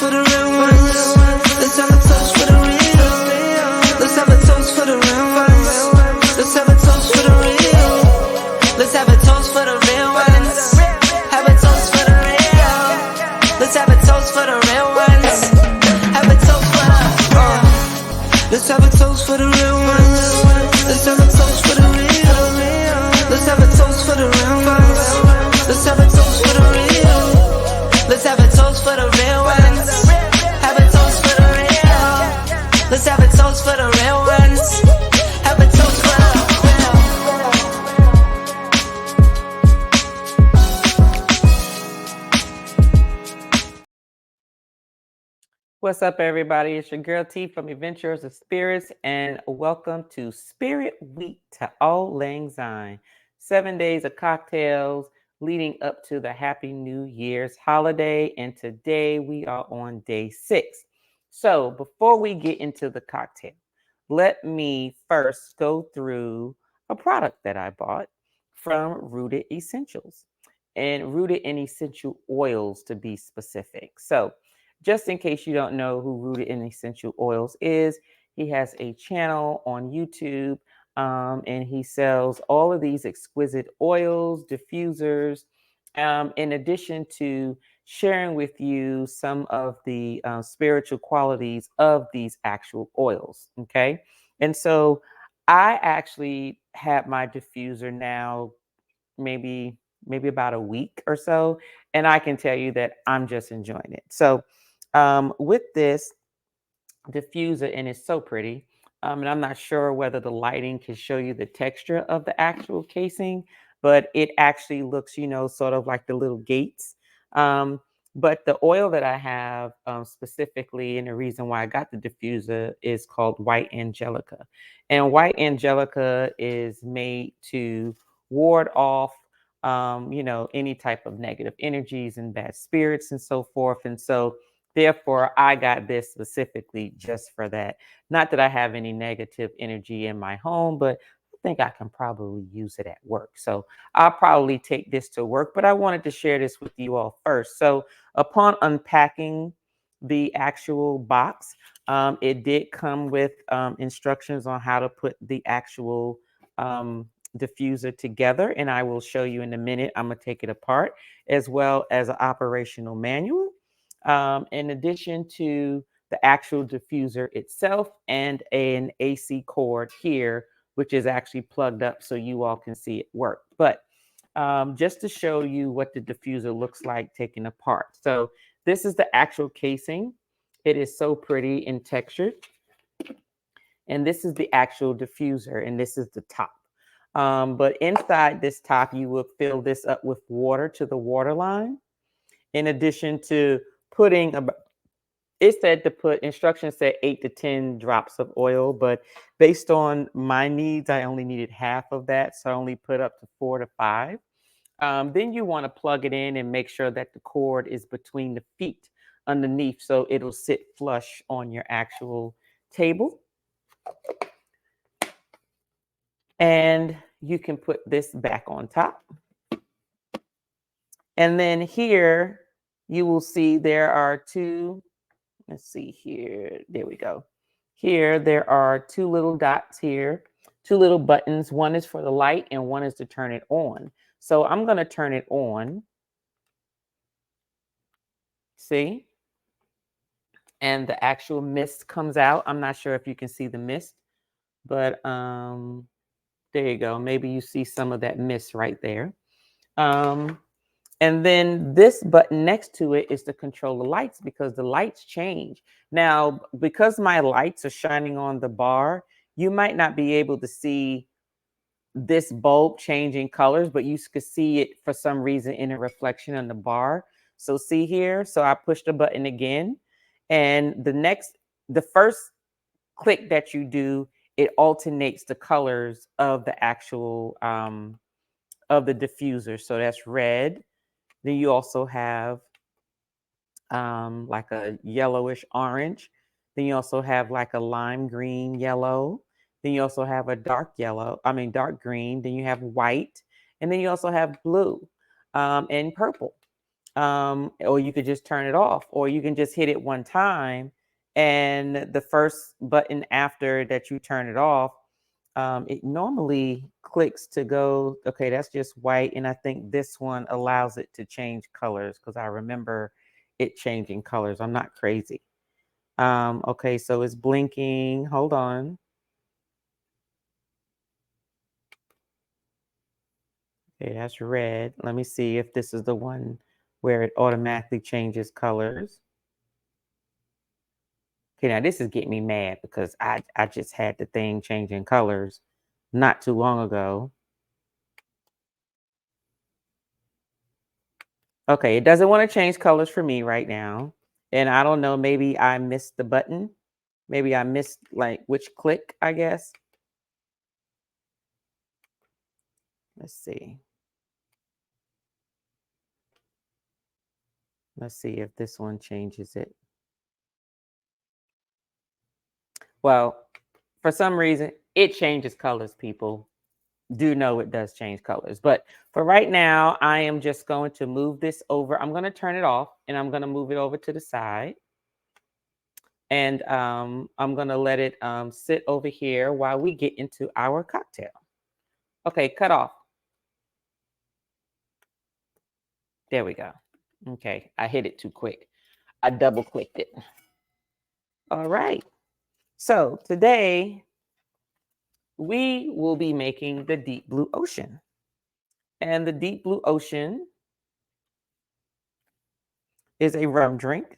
for the real ones. Let's have a toast for the real. Let's have a toast for the real ones. Let's have a toast for the real. Let's have a toast for the real ones. Have a toast for the real. Let's have a toast for the real ones. Have a toast for the let's have a toast for the real ones. Let's have a toast for the real. Let's have a toast for the real ones. Let's have a toast for the real. Let's have a toast for the real ones. Have a toast for the real. Let's have a toast for the real ones. Have a toast for the real. What's up, everybody? It's your girl T from Adventures of Spirits, and welcome to Spirit Week to Auld Lang Syne. 7 days of cocktails leading up to the Happy New Year's holiday, and today we are on day 6. So before we get into the cocktail, let me first go through a product that I bought from Rooted Essentials, and Rooted in Essential Oils to be specific. So just in case you don't know who Rooted in Essential Oils is, he has a channel on YouTube, and he sells all of these exquisite oils, diffusers, in addition to sharing with you some of the spiritual qualities of these actual oils. Okay. And so I actually had my diffuser now maybe about a week or so, and I can tell you that I'm just enjoying it. So with this diffuser, and it's so pretty, and I'm not sure whether the lighting can show you the texture of the actual casing, but it actually looks, sort of like the little gates. But the oil that I have specifically, and the reason why I got the diffuser, is called White Angelica. And White Angelica is made to ward off any type of negative energies and bad spirits and so forth. And so therefore, I got this specifically just for that. Not that I have any negative energy in my home, but I think I can probably use it at work. So I'll probably take this to work, but I wanted to share this with you all first. So upon unpacking the actual box, it did come with instructions on how to put the actual diffuser together, and I will show you in a minute. I'm going to take it apart, as well as an operational manual. In addition to the actual diffuser itself, and an AC cord here, which is actually plugged up so you all can see it work. But just to show you what the diffuser looks like taken apart. So this is the actual casing. It is so pretty and textured. And this is the actual diffuser, and this is the top. But inside this top, you will fill this up with water to the water line. In addition to putting instructions said 8 to 10 drops of oil, but based on my needs, I only needed half of that. So I only put up to 4 to 5. Then you want to plug it in and make sure that the cord is between the feet underneath, so it'll sit flush on your actual table. And you can put this back on top. And then here you will see there are two, let's see here, there we go. Here there are 2 little dots here, 2 little buttons. One is for the light and one is to turn it on. So I'm going to turn it on. See? And the actual mist comes out. I'm not sure if you can see the mist, but there you go. Maybe you see some of that mist right there. And then this button next to it is to control the lights, because the lights change. Now, because my lights are shining on the bar, you might not be able to see this bulb changing colors, but you could see it for some reason in a reflection on the bar. So see here, so I push the button again, and the first click that you do, it alternates the colors of the actual of the diffuser. So that's red. Then you also have like a yellowish orange. Then you also have like a lime green yellow. Then you also have a dark green. Then you have white. And then you also have blue and purple. or you could just turn it off, or you can just hit it one time, and the first button after that you turn it off, it normally clicks to go, okay, that's just white, and I think this one allows it to change colors because I remember it changing colors. I'm not crazy. Okay, so it's blinking. Hold on. Okay, that's red. Let me see if this is the one where it automatically changes colors. Okay, now this is getting me mad because I just had the thing changing colors not too long ago. Okay, it doesn't want to change colors for me right now. And I don't know, maybe I missed the button. Maybe I missed like which click, I guess. Let's see. Let's see if this one changes it. Well, for some reason, it changes colors, people. Do know it does change colors. But for right now, I am just going to move this over. I'm going to turn it off and I'm going to move it over to the side. And I'm going to let it sit over here while we get into our cocktail. Okay, cut off. There we go. Okay, I hit it too quick. I double clicked it. All right. So today we will be making the deep blue ocean. And the deep blue ocean is a rum drink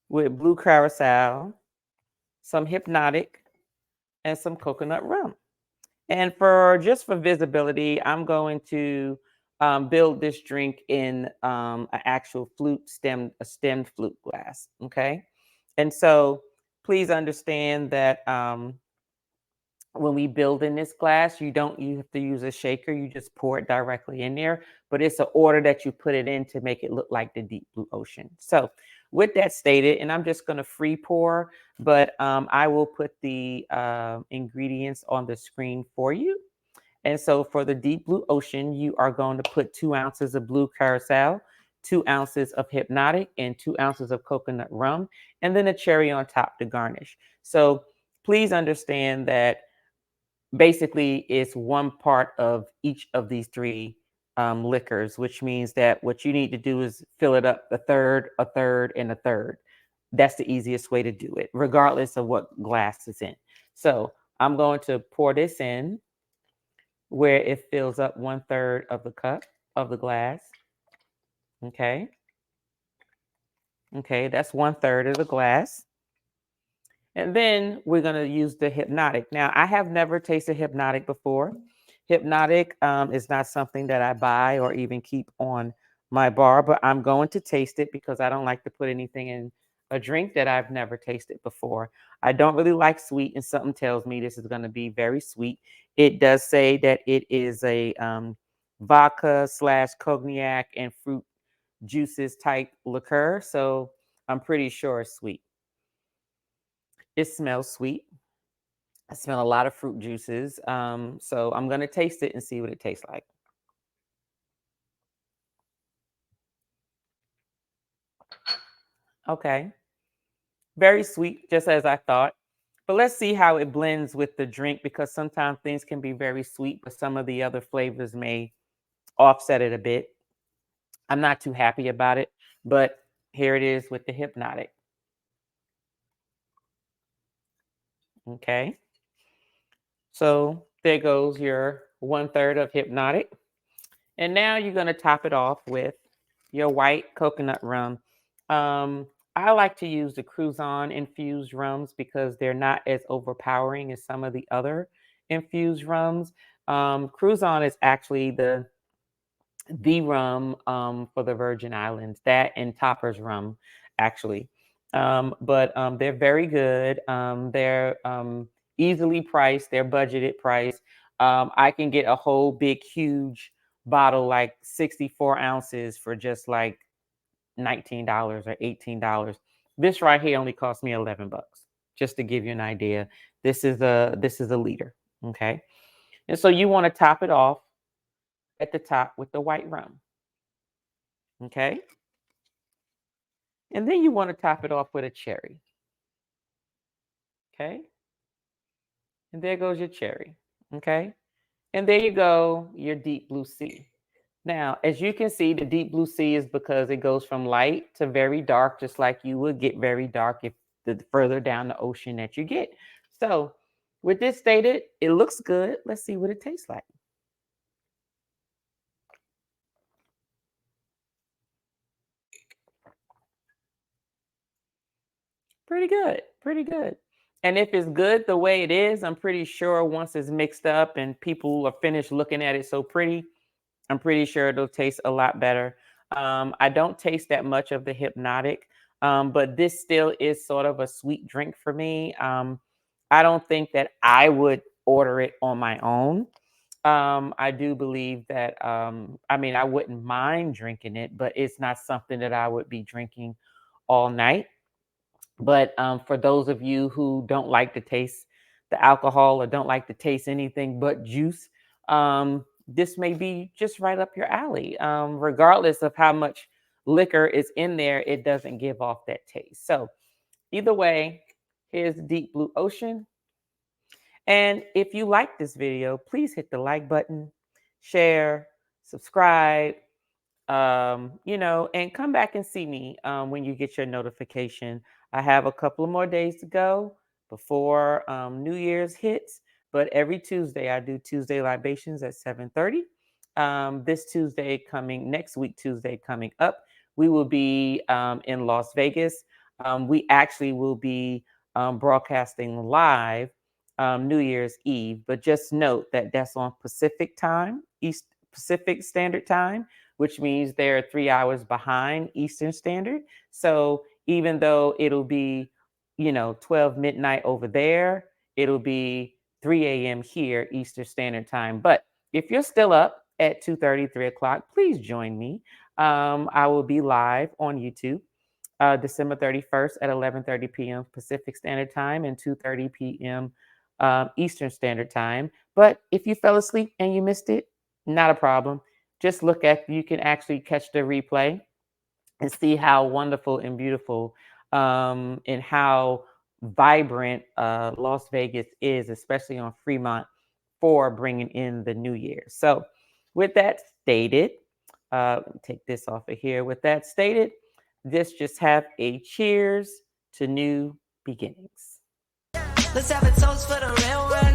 with blue curacao, some hypnotiq, and some coconut rum. And for just for visibility, I'm going to build this drink in an actual a stemmed flute glass. Okay. And so please understand that when we build in this glass, you have to use a shaker. You just pour it directly in there, but it's an order that you put it in to make it look like the deep blue ocean. So with that stated, and I'm just going to free pour, but I will put the ingredients on the screen for you. And so for the deep blue ocean, you are going to put 2 ounces of blue curacao, 2 ounces of hypnotiq, and 2 ounces of coconut rum, and then a cherry on top to garnish. So please understand that basically it's one part of each of these 3 liquors, which means that what you need to do is fill it up a third, and a third. That's the easiest way to do it, regardless of what glass it's in. So I'm going to pour this in where it fills up 1/3 of the cup of the glass. Okay. Okay, that's 1/3 of the glass. And then we're going to use the hypnotiq. Now, I have never tasted hypnotiq before. Hypnotiq is not something that I buy or even keep on my bar, but I'm going to taste it because I don't like to put anything in a drink that I've never tasted before. I don't really like sweet, and something tells me this is going to be very sweet. It does say that it is a vodka / cognac and fruit juices type liqueur, so I'm pretty sure it's sweet. It smells sweet. I smell a lot of fruit juices. So I'm going to taste it and see what it tastes like. Okay. Very sweet, just as I thought. But let's see how it blends with the drink because sometimes things can be very sweet, but some of the other flavors may offset it a bit. I'm not too happy about it, but here it is with the hypnotiq. Okay. So there goes your 1/3 of hypnotiq. And now you're going to top it off with your white coconut rum. I like to use the Cruzan infused rums because they're not as overpowering as some of the other infused rums. Cruzan is actually the rum for the Virgin Islands, that and Topper's rum, actually. But they're very good. They're easily priced, they're budgeted price. I can get a whole big, huge bottle, like 64 ounces, for just like $19 or $18. This right here only cost me 11 bucks, just to give you an idea. This is a liter. Okay. And so you want to top it off at the top with the white rum. Okay. And then you want to top it off with a cherry. Okay. And there goes your cherry. Okay. And there you go, your deep blue sea. Now, as you can see, the deep blue sea is because it goes from light to very dark, just like you would get very dark if the further down the ocean that you get. So, with this stated, it looks good. Let's see what it tastes like. Pretty good. Pretty good. And if it's good the way it is, I'm pretty sure once it's mixed up and people are finished looking at it so pretty, I'm pretty sure it'll taste a lot better. I don't taste that much of the hypnotiq, but this still is sort of a sweet drink for me. I don't think that I would order it on my own. I do believe that, I mean, I wouldn't mind drinking it, but it's not something that I would be drinking all night. But for those of you who don't like to taste the alcohol or don't like to taste anything but juice, this may be just right up your alley. Regardless of how much liquor is in there, it doesn't give off that taste. So, either way, here's Deep Blue Ocean. And if you like this video, please hit the like button, share, subscribe, and come back and see me when you get your notification. I have a couple of more days to go before New Year's hits, but every Tuesday I do Tuesday libations at 7:30. This Tuesday coming, next week Tuesday coming up, we will be in Las Vegas. We actually will be broadcasting live New Year's Eve, but just note that that's on Pacific time, East Pacific Standard Time, which means they're 3 hours behind Eastern Standard. So even though it'll be, 12 midnight over there, it'll be 3 a.m. here, Eastern Standard Time. But if you're still up at 2:30, 3 o'clock, please join me. I will be live on YouTube December 31st at 11:30 p.m. Pacific Standard Time and 2:30 p.m. Eastern Standard Time. But if you fell asleep and you missed it, not a problem. Just you can actually catch the replay and see how wonderful and beautiful and how vibrant Las Vegas is, especially on Fremont, for bringing in the new year. So, with that stated, let me take this off of here. With that stated, let's just have a cheers to new beginnings. Let's have a toast for the real world.